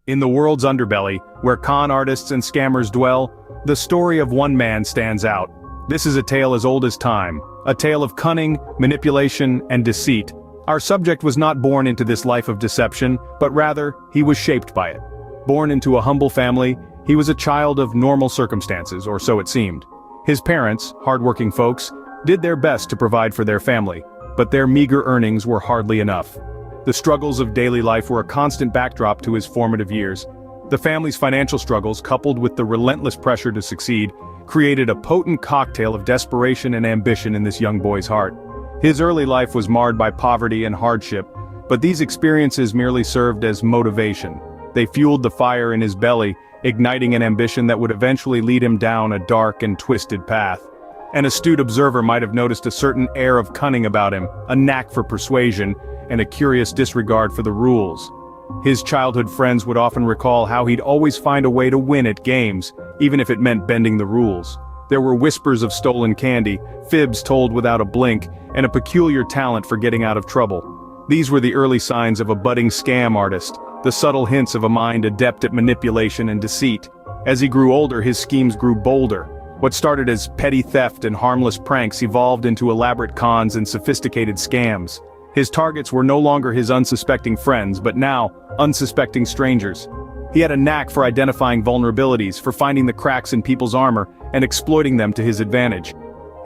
In the world's underbelly, where con artists and scammers dwell, the story of one man stands out. This is a tale as old as time, a tale of cunning, manipulation, and deceit. Our subject was not born into this life of deception, but rather, he was shaped by it. Born into a humble family, he was a child of normal circumstances, or so it seemed. His parents, hardworking folks, did their best to provide for their family, but their meager earnings were hardly enough. The struggles of daily life were a constant backdrop to his formative years. The family's financial struggles, coupled with the relentless pressure to succeed, created a potent cocktail of desperation and ambition in this young boy's heart. His early life was marred by poverty and hardship, but these experiences merely served as motivation. They fueled the fire in his belly, igniting an ambition that would eventually lead him down a dark and twisted path. An astute observer might have noticed a certain air of cunning about him, a knack for persuasion, and a curious disregard for the rules. His childhood friends would often recall how he'd always find a way to win at games, even if it meant bending the rules. There were whispers of stolen candy, fibs told without a blink, and a peculiar talent for getting out of trouble. These were the early signs of a budding scam artist, the subtle hints of a mind adept at manipulation and deceit. As he grew older, his schemes grew bolder. What started as petty theft and harmless pranks evolved into elaborate cons and sophisticated scams. His targets were no longer his unsuspecting friends, but now, unsuspecting strangers. He had a knack for identifying vulnerabilities, for finding the cracks in people's armor, and exploiting them to his advantage.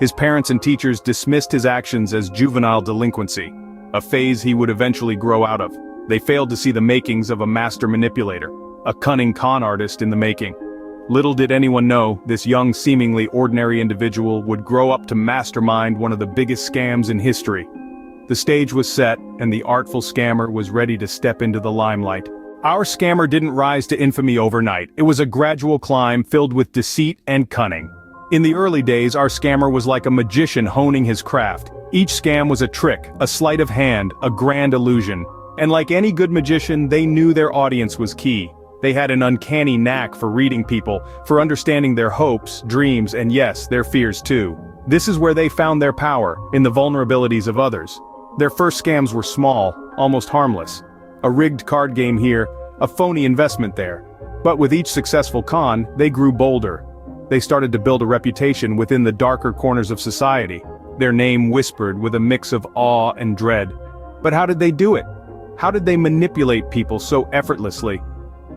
His parents and teachers dismissed his actions as juvenile delinquency, a phase he would eventually grow out of. They failed to see the makings of a master manipulator, a cunning con artist in the making. Little did anyone know, this young, seemingly ordinary individual would grow up to mastermind one of the biggest scams in history. The stage was set, and the artful scammer was ready to step into the limelight. Our scammer didn't rise to infamy overnight. It was a gradual climb filled with deceit and cunning. In the early days, our scammer was like a magician honing his craft. Each scam was a trick, a sleight of hand, a grand illusion. And like any good magician, they knew their audience was key. They had an uncanny knack for reading people, for understanding their hopes, dreams, and yes, their fears too. This is where they found their power, in the vulnerabilities of others. Their first scams were small, almost harmless. A rigged card game here, a phony investment there. But with each successful con, they grew bolder. They started to build a reputation within the darker corners of society. Their name whispered with a mix of awe and dread. But how did they do it? How did they manipulate people so effortlessly?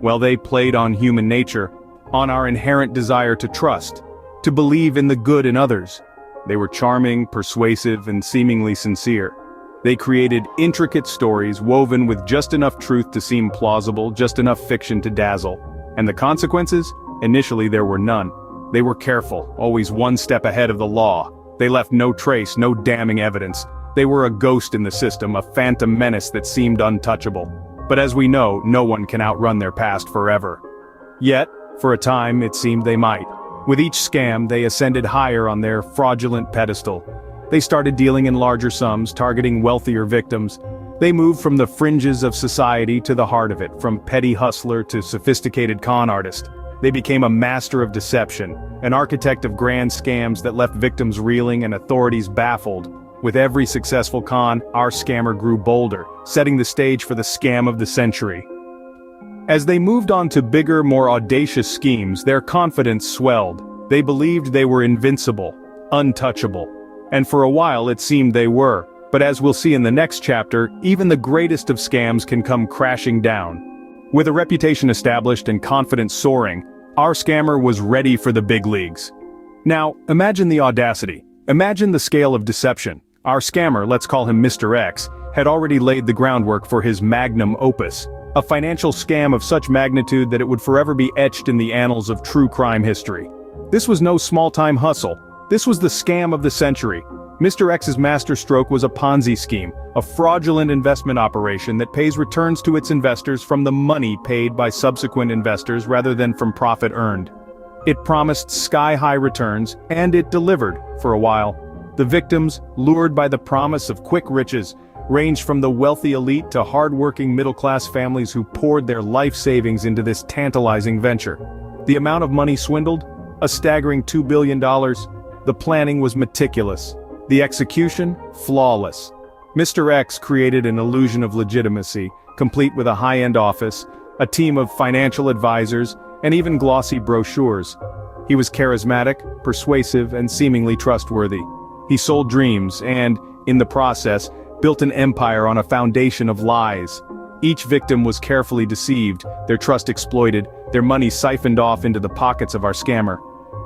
Well, they played on human nature, on our inherent desire to trust, to believe in the good in others. They were charming, persuasive, and seemingly sincere. They created intricate stories woven with just enough truth to seem plausible, just enough fiction to dazzle. And the consequences? Initially there were none. They were careful, always one step ahead of the law. They left no trace, no damning evidence. They were a ghost in the system, a phantom menace that seemed untouchable. But as we know, no one can outrun their past forever. Yet, for a time, it seemed they might. With each scam, they ascended higher on their fraudulent pedestal. They started dealing in larger sums, targeting wealthier victims. They moved from the fringes of society to the heart of it, from petty hustler to sophisticated con artist. They became a master of deception, an architect of grand scams that left victims reeling and authorities baffled. With every successful con, our scammer grew bolder, setting the stage for the scam of the century. As they moved on to bigger, more audacious schemes, their confidence swelled. They believed they were invincible, untouchable. And for a while it seemed they were. But as we'll see in the next chapter, even the greatest of scams can come crashing down. With a reputation established and confidence soaring, our scammer was ready for the big leagues. Now, imagine the audacity. Imagine the scale of deception. Our scammer, let's call him Mr. X, had already laid the groundwork for his magnum opus. A financial scam of such magnitude that it would forever be etched in the annals of true crime history. This was no small-time hustle. This was the scam of the century. Mr. X's masterstroke was a Ponzi scheme, a fraudulent investment operation that pays returns to its investors from the money paid by subsequent investors rather than from profit earned. It promised sky-high returns, and it delivered, for a while. The victims, lured by the promise of quick riches, ranged from the wealthy elite to hard-working middle-class families who poured their life savings into this tantalizing venture. The amount of money swindled? A staggering $2 billion. The planning was meticulous. The execution? Flawless. Mr. X created an illusion of legitimacy, complete with a high-end office, a team of financial advisors, and even glossy brochures. He was charismatic, persuasive, and seemingly trustworthy. He sold dreams and, in the process, built an empire on a foundation of lies. Each victim was carefully deceived, their trust exploited, their money siphoned off into the pockets of our scammer.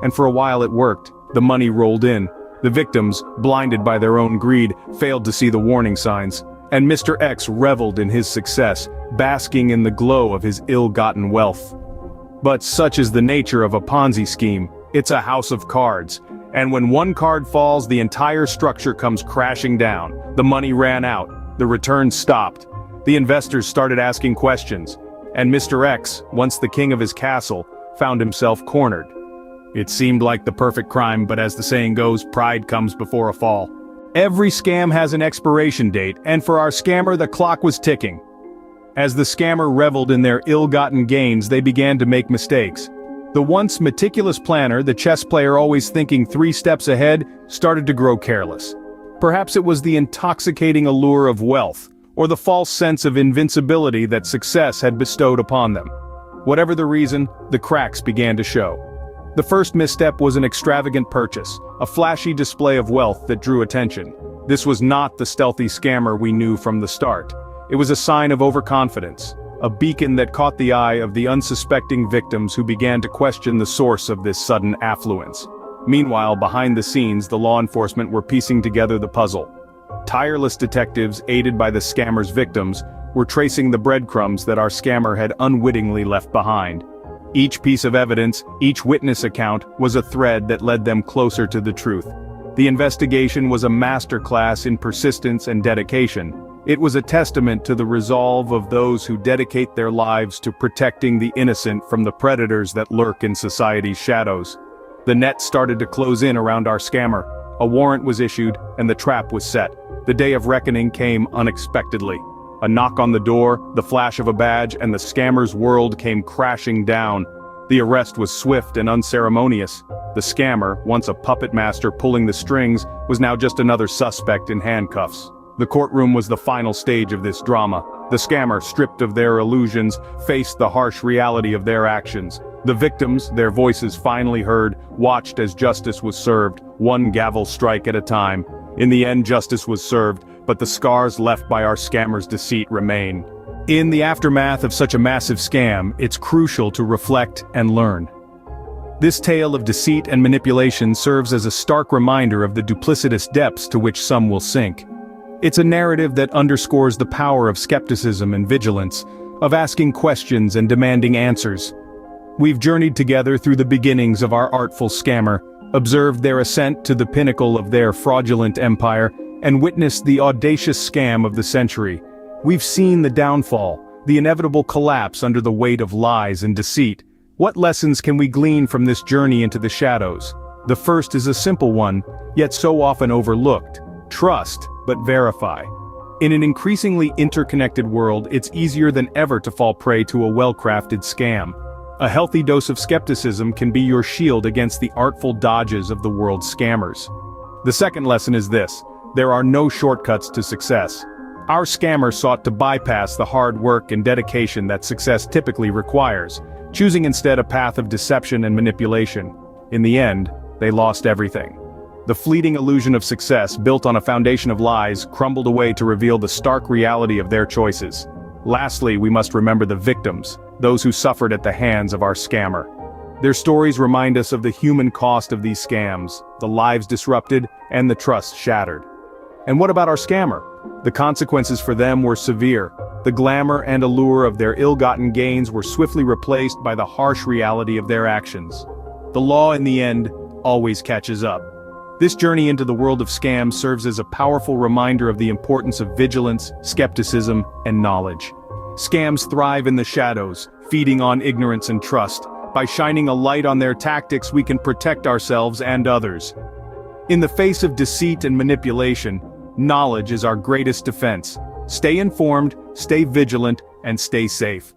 And for a while it worked. The money rolled in. The victims, blinded by their own greed, failed to see the warning signs. And Mr. X reveled in his success, basking in the glow of his ill-gotten wealth. But such is the nature of a Ponzi scheme. It's a house of cards. And when one card falls, the entire structure comes crashing down. The money ran out. The returns stopped. The investors started asking questions. And Mr. X, once the king of his castle, found himself cornered. It seemed like the perfect crime, but as the saying goes, pride comes before a fall. Every scam has an expiration date, and for our scammer the clock was ticking. As the scammer reveled in their ill-gotten gains, they began to make mistakes. The once meticulous planner, the chess player always thinking 3 steps ahead, started to grow careless. Perhaps it was the intoxicating allure of wealth, or the false sense of invincibility that success had bestowed upon them. Whatever the reason, the cracks began to show. The first misstep was an extravagant purchase, a flashy display of wealth that drew attention. This was not the stealthy scammer we knew from the start. It was a sign of overconfidence, a beacon that caught the eye of the unsuspecting victims who began to question the source of this sudden affluence. Meanwhile, behind the scenes, the law enforcement were piecing together the puzzle. Tireless detectives, aided by the scammer's victims, were tracing the breadcrumbs that our scammer had unwittingly left behind. Each piece of evidence, each witness account, was a thread that led them closer to the truth. The investigation was a masterclass in persistence and dedication. It was a testament to the resolve of those who dedicate their lives to protecting the innocent from the predators that lurk in society's shadows. The net started to close in around our scammer. A warrant was issued, and the trap was set. The day of reckoning came unexpectedly. A knock on the door, the flash of a badge, and the scammer's world came crashing down. The arrest was swift and unceremonious. The scammer, once a puppet master pulling the strings, was now just another suspect in handcuffs. The courtroom was the final stage of this drama. The scammer, stripped of their illusions, faced the harsh reality of their actions. The victims, their voices finally heard, watched as justice was served, one gavel strike at a time. In the end, justice was served, but the scars left by our scammer's deceit remain. In the aftermath of such a massive scam, it's crucial to reflect and learn. This tale of deceit and manipulation serves as a stark reminder of the duplicitous depths to which some will sink. It's a narrative that underscores the power of skepticism and vigilance, of asking questions and demanding answers. We've journeyed together through the beginnings of our artful scammer, observed their ascent to the pinnacle of their fraudulent empire, and witnessed the audacious scam of the century. We've seen the downfall, the inevitable collapse under the weight of lies and deceit. What lessons can we glean from this journey into the shadows? The first is a simple one, yet so often overlooked. Trust, but verify. In an increasingly interconnected world, it's easier than ever to fall prey to a well-crafted scam. A healthy dose of skepticism can be your shield against the artful dodges of the world's scammers. The second lesson is this: there are no shortcuts to success. Our scammer sought to bypass the hard work and dedication that success typically requires, choosing instead a path of deception and manipulation. In the end, they lost everything. The fleeting illusion of success, built on a foundation of lies, crumbled away to reveal the stark reality of their choices. Lastly, we must remember the victims, those who suffered at the hands of our scammer. Their stories remind us of the human cost of these scams, the lives disrupted, and the trust shattered. And what about our scammer? The consequences for them were severe. The glamour and allure of their ill-gotten gains were swiftly replaced by the harsh reality of their actions. The law, in the end, always catches up. This journey into the world of scams serves as a powerful reminder of the importance of vigilance, skepticism, and knowledge. Scams thrive in the shadows, feeding on ignorance and trust. By shining a light on their tactics, we can protect ourselves and others. In the face of deceit and manipulation, knowledge is our greatest defense. Stay informed, stay vigilant, and stay safe.